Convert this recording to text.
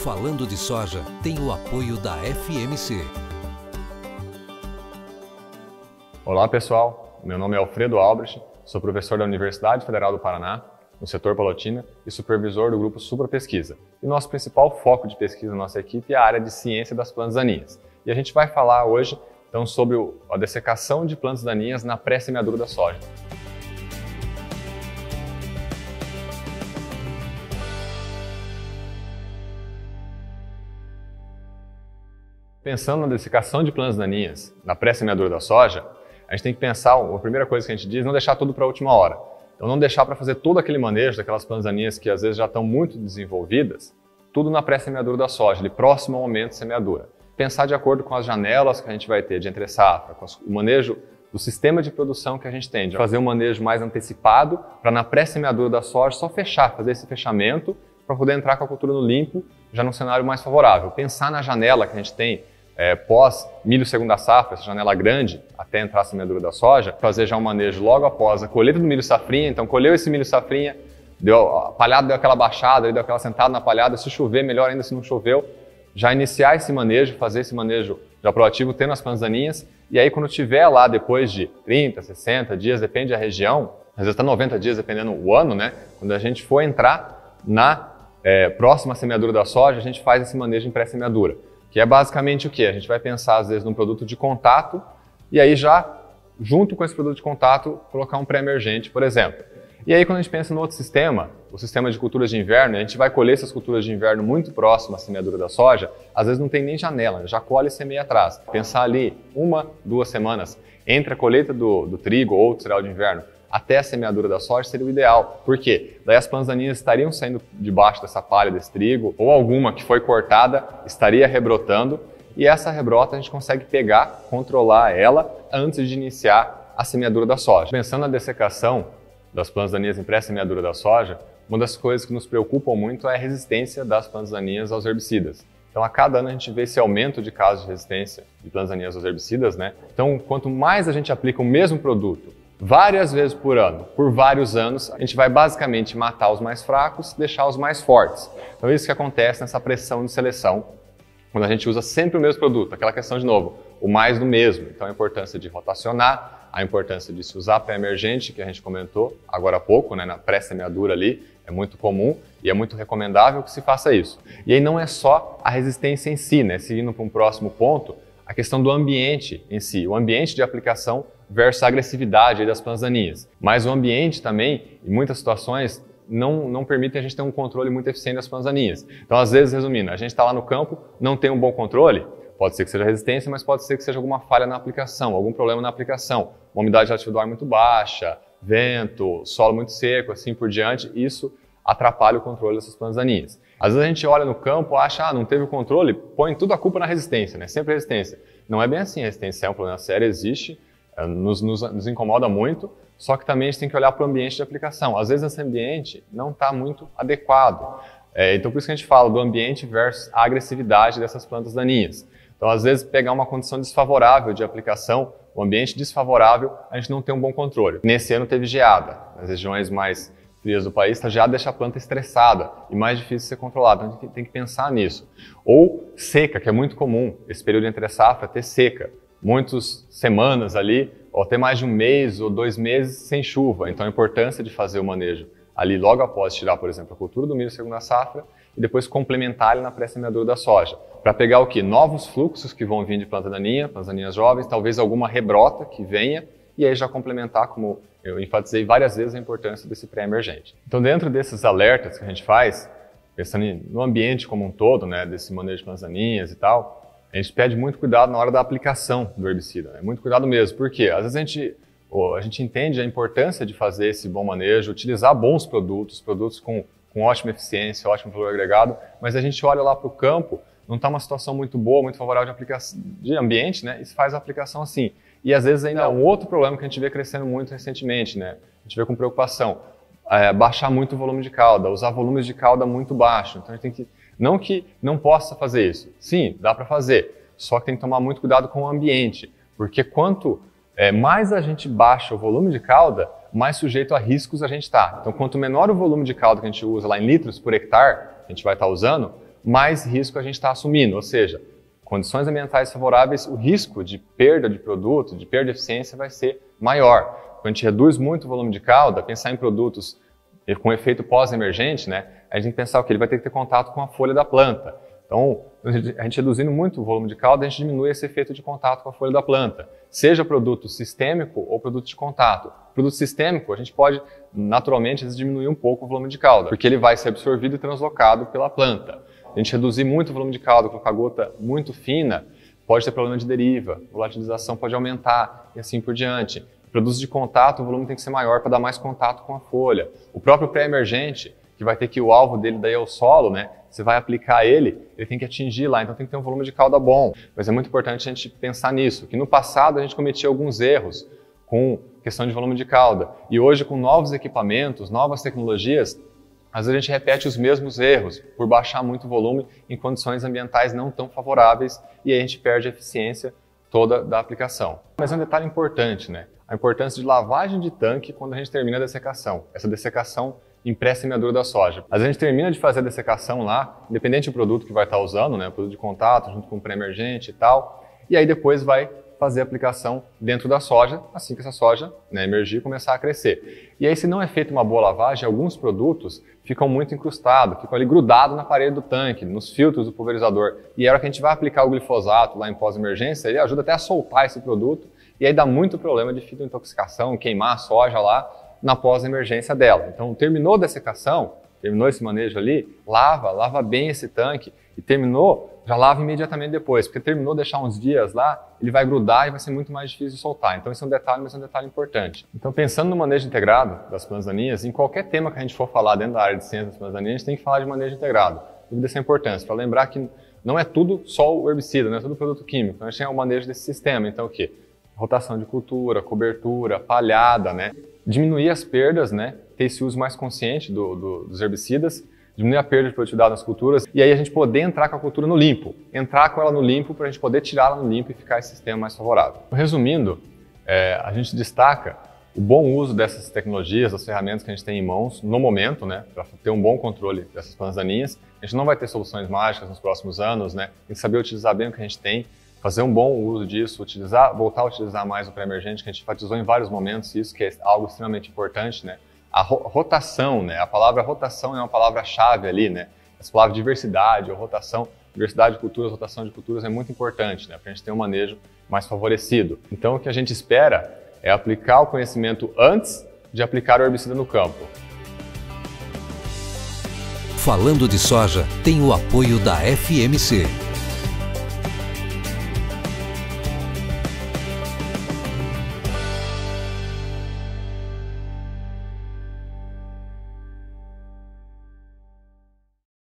Falando de Soja tem o apoio da FMC. Olá pessoal, meu nome é Alfredo Albrecht, sou professor da Universidade Federal do Paraná, no setor Palotina e supervisor do grupo Supra Pesquisa. E o nosso principal foco de pesquisa na nossa equipe é a área de ciência das plantas daninhas. E a gente vai falar hoje então sobre a dessecação de plantas daninhas na pré-semeadura da soja. Pensando na dessecação de plantas daninhas na pré-semeadura da soja, a gente tem que pensar, a primeira coisa que a gente diz, não deixar tudo para a última hora. Então não deixar para fazer todo aquele manejo daquelas plantas daninhas que às vezes já estão muito desenvolvidas, tudo na pré-semeadura da soja, ali próximo ao momento de semeadura. Pensar de acordo com as janelas que a gente vai ter de entre safra, com o manejo do sistema de produção que a gente tem, de fazer um manejo mais antecipado para na pré-semeadura da soja só fechar, fazer esse fechamento para poder entrar com a cultura no limpo, já num cenário mais favorável. Pensar na janela que a gente tem pós milho segunda safra, essa janela grande, até entrar a semeadura da soja, fazer já um manejo logo após a colheita do milho safrinha. Então colheu esse milho safrinha, a palhada deu aquela baixada, deu aquela sentada na palhada, se chover, melhor ainda se não choveu, já iniciar esse manejo, fazer esse manejo já proativo, tendo as plantas daninhas, e aí quando tiver lá depois de 30, 60 dias, depende da região, às vezes está 90 dias dependendo do ano, né? Quando a gente for entrar na próxima semeadura da soja, a gente faz esse manejo em pré-semeadura. Que é basicamente o quê? A gente vai pensar, às vezes, num produto de contato e aí já, junto com esse produto de contato, colocar um pré-emergente, por exemplo. E aí, quando a gente pensa no outro sistema, o sistema de culturas de inverno, a gente vai colher essas culturas de inverno muito próximas à semeadura da soja, às vezes não tem nem janela, já colhe e semeia atrás. Pensar ali 1, 2 semanas entre a colheita do trigo ou do cereal de inverno até a semeadura da soja seria o ideal. Por quê? Daí as plantas daninhas estariam saindo debaixo dessa palha desse trigo, ou alguma que foi cortada estaria rebrotando, e essa rebrota a gente consegue pegar, controlar ela antes de iniciar a semeadura da soja. Pensando na dessecação das plantas daninhas em pré-semeadura da soja, uma das coisas que nos preocupam muito é a resistência das plantas daninhas aos herbicidas. Então, a cada ano a gente vê esse aumento de casos de resistência de plantas daninhas aos herbicidas, né? Então, quanto mais a gente aplica o mesmo produto várias vezes por ano, por vários anos, a gente vai basicamente matar os mais fracos, deixar os mais fortes. Então é isso que acontece nessa pressão de seleção, quando a gente usa sempre o mesmo produto, aquela questão de novo, o mais do mesmo. Então a importância de rotacionar, a importância de se usar pré-emergente, que a gente comentou agora há pouco, né, na pré-semeadura ali, é muito comum e é muito recomendável que se faça isso. E aí não é só a resistência em si, né, seguindo para um próximo ponto, a questão do ambiente em si, o ambiente de aplicação versus a agressividade das plantas daninhas. Mas o ambiente também, em muitas situações, não permite a gente ter um controle muito eficiente das plantas daninhas. Então, às vezes, resumindo, a gente está lá no campo, não tem um bom controle, pode ser que seja resistência, mas pode ser que seja alguma falha na aplicação, algum problema na aplicação. Uma umidade relativa do ar muito baixa, vento, solo muito seco, assim por diante, isso atrapalha o controle dessas plantas daninhas. Às vezes a gente olha no campo, acha, não teve o controle, põe tudo a culpa na resistência, né? Sempre resistência. Não é bem assim, a resistência é um problema sério, existe, nos incomoda muito, só que também a gente tem que olhar para o ambiente de aplicação. Às vezes esse ambiente não está muito adequado. Então por isso que a gente fala do ambiente versus a agressividade dessas plantas daninhas. Então às vezes pegar uma condição desfavorável de aplicação, um ambiente desfavorável, a gente não tem um bom controle. Nesse ano teve geada, nas regiões mais frias do país, a geada deixa a planta estressada e mais difícil de ser controlada, então a gente tem que pensar nisso. Ou seca, que é muito comum, esse período entre safra ter seca. Muitas semanas ali, ou até mais de 1 mês ou 2 meses sem chuva. Então a importância de fazer o manejo ali logo após tirar, por exemplo, a cultura do milho segunda safra e depois complementar ele na pré-semeadura da soja. Para pegar o quê? Novos fluxos que vão vir de planta daninha, plantas daninhas jovens, talvez alguma rebrota que venha e aí já complementar, como eu enfatizei várias vezes, a importância desse pré-emergente. Então dentro desses alertas que a gente faz, pensando no ambiente como um todo, né, desse manejo de plantas daninhas e tal, a gente pede muito cuidado na hora da aplicação do herbicida, né? Muito cuidado mesmo, porque às vezes a gente entende a importância de fazer esse bom manejo, utilizar bons produtos com ótima eficiência, ótimo valor agregado, mas a gente olha lá para o campo, não está uma situação muito boa, muito favorável de aplicação de ambiente, né? E se faz a aplicação assim. E às vezes ainda um outro problema que a gente vê crescendo muito recentemente, né? A gente vê com preocupação, baixar muito o volume de cauda, usar volumes de cauda muito baixo. Então a gente tem que não que não possa fazer isso. Sim, dá para fazer. Só que tem que tomar muito cuidado com o ambiente. Porque quanto mais a gente baixa o volume de cauda, mais sujeito a riscos a gente está. Então, quanto menor o volume de cauda que a gente usa lá em litros por hectare, que a gente vai estar usando, mais risco a gente está assumindo, ou seja, condições ambientais favoráveis, o risco de perda de produto, de perda de eficiência vai ser maior. Quando a gente reduz muito o volume de cauda, pensar em produtos com efeito pós-emergente, né, a gente tem que pensar que ele vai ter que ter contato com a folha da planta. Então, a gente reduzindo muito o volume de cauda, a gente diminui esse efeito de contato com a folha da planta. Seja produto sistêmico ou produto de contato. Produto sistêmico, a gente pode, naturalmente, diminuir um pouco o volume de cauda, porque ele vai ser absorvido e translocado pela planta. A gente reduzir muito o volume de cauda, colocar gota muito fina, pode ter problema de deriva, a volatilização pode aumentar e assim por diante. Produtos de contato, o volume tem que ser maior para dar mais contato com a folha. O próprio pré-emergente, que vai ter que o alvo dele daí é o solo, né? Você vai aplicar ele tem que atingir lá, então tem que ter um volume de cauda bom. Mas é muito importante a gente pensar nisso, que no passado a gente cometia alguns erros com questão de volume de cauda. E hoje, com novos equipamentos, novas tecnologias, às vezes a gente repete os mesmos erros por baixar muito o volume em condições ambientais não tão favoráveis e aí a gente perde a eficiência toda da aplicação. Mas é um detalhe importante, né? A importância de lavagem de tanque quando a gente termina a dessecação. Essa dessecação em pré-semeadura da soja. Às vezes a gente termina de fazer a dessecação lá, independente do produto que vai estar usando, né? Produto de contato junto com o pré-emergente e tal, e aí depois vai fazer a aplicação dentro da soja, assim que essa soja, né, emergir e começar a crescer. E aí, se não é feita uma boa lavagem, alguns produtos ficam muito incrustados, ficam ali grudados na parede do tanque, nos filtros do pulverizador. E a hora que a gente vai aplicar o glifosato lá em pós-emergência, ele ajuda até a soltar esse produto, e aí dá muito problema de fitointoxicação, queimar a soja lá na pós-emergência dela. Então, terminou a dessecação, terminou esse manejo ali, lava bem esse tanque, e terminou, já lava imediatamente depois, porque terminou deixar uns dias lá, ele vai grudar e vai ser muito mais difícil de soltar. Então esse é um detalhe, mas é um detalhe importante. Então pensando no manejo integrado das plantas daninhas, em qualquer tema que a gente for falar dentro da área de ciência das plantas daninhas, a gente tem que falar de manejo integrado. Devido a essa importância, para lembrar que não é tudo só o herbicida, não é tudo produto químico. Então a gente tem o manejo desse sistema. Então o quê? Rotação de cultura, cobertura, palhada, né? Diminuir as perdas, né? Ter esse uso mais consciente dos herbicidas, diminuir a perda de produtividade nas culturas e aí a gente poder entrar com a cultura no limpo, entrar com ela no limpo para a gente poder tirá-la no limpo e ficar esse sistema mais favorável. Resumindo, a gente destaca o bom uso dessas tecnologias, das ferramentas que a gente tem em mãos no momento, né, para ter um bom controle dessas plantas daninhas. A gente não vai ter soluções mágicas nos próximos anos, né, tem que saber utilizar bem o que a gente tem, fazer um bom uso disso, voltar a utilizar mais o pré-emergente, que a gente enfatizou em vários momentos isso, que é algo extremamente importante, né. A rotação, né? A palavra rotação é uma palavra-chave ali, né? Essa palavra diversidade ou rotação, diversidade de culturas, rotação de culturas é muito importante, né? Para a gente ter um manejo mais favorecido. Então, o que a gente espera é aplicar o conhecimento antes de aplicar o herbicida no campo. Falando de soja tem o apoio da FMC.